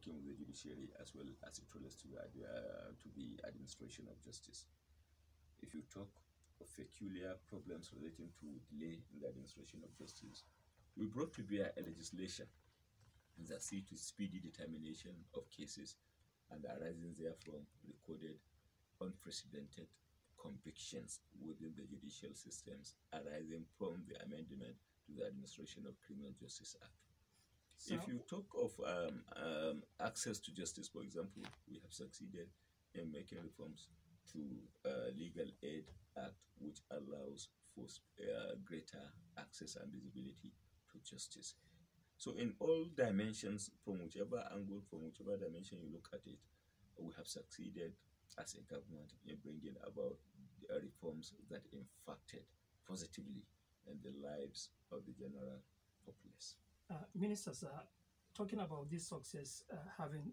working with the judiciary as well as it relates to the administration of justice. If you talk of peculiar problems relating to delay in the administration of justice, we brought to bear a legislation that see to speedy determination of cases and arising therefrom recorded unprecedented convictions within the judicial systems arising from the amendment to the Administration of Criminal Justice Act. So, If you talk of access to justice, for example, we have succeeded in making reforms to Legal Aid Act, which allows for greater access and visibility to justice. So, in all dimensions, from whichever angle, from whichever dimension you look at it, we have succeeded as a government in bringing about reforms that impacted positively in the lives of the general populace. Ministers, talking about this success having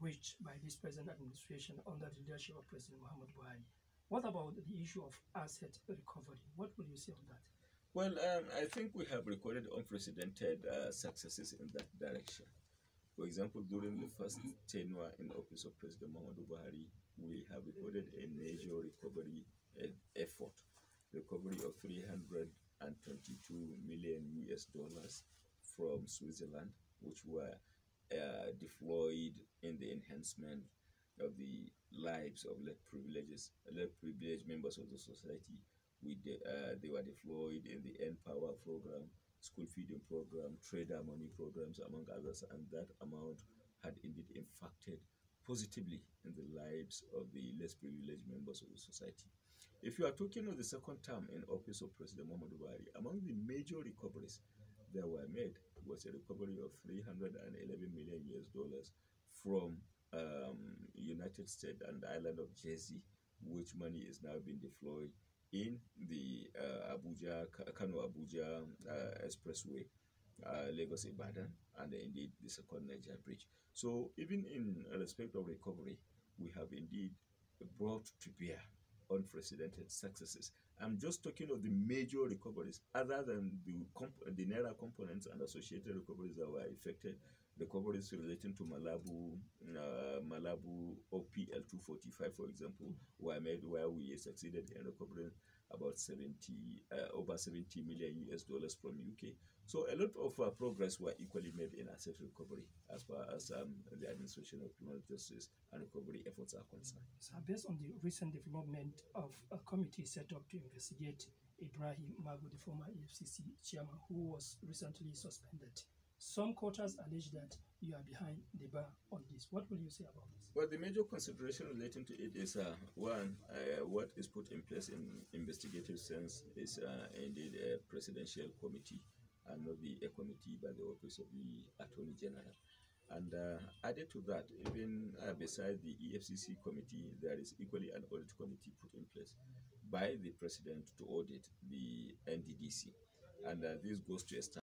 reached by this present administration under the leadership of President Muhammad Buhari, what about the issue of asset recovery? What will you say on that? Well, I think we have recorded unprecedented successes in that direction. For example, during the first tenure in office of President Muhammadu Buhari, we have recorded a major recovery effort, recovery of 322 million US dollars from Switzerland, which were deployed in the enhancement of the lives of less privileged members of the society. They were deployed in the End Power program, school feeding program, trader money programs, among others, and that amount had indeed impacted positively in the lives of the less privileged members of the society. If you are talking of the second term in office of President Muhammadu Buhari, among the major recoveries that were made was a recovery of 311 million US dollars from United States and the island of Jersey, which money is now being deployed in the Kano Abuja Expressway, Lagos Ibadan, and indeed the second Niger Bridge. So, even in respect of recovery, we have indeed brought to bear unprecedented successes. I'm just talking of the major recoveries, other than the Naira components and associated recoveries that were effected. Recoveries relating to Malabu OPL 245, for example, were made where we succeeded in recovering about over 70 million US dollars from UK. So a lot of progress were equally made in asset recovery as far as the administration of criminal justice and recovery efforts are concerned. So, based on the recent development of a committee set up to investigate Ibrahim Magu, the former EFCC chairman, who was recently suspended, some quarters allege that you are behind the bar on this. What will you say about this? Well, the major consideration relating to it is one, what is put in place in investigative sense is indeed a presidential committee and not a committee by the office of the Attorney General. And added to that, even beside the EFCC committee, there is equally an audit committee put in place by the president to audit the NDDC. And this goes to establish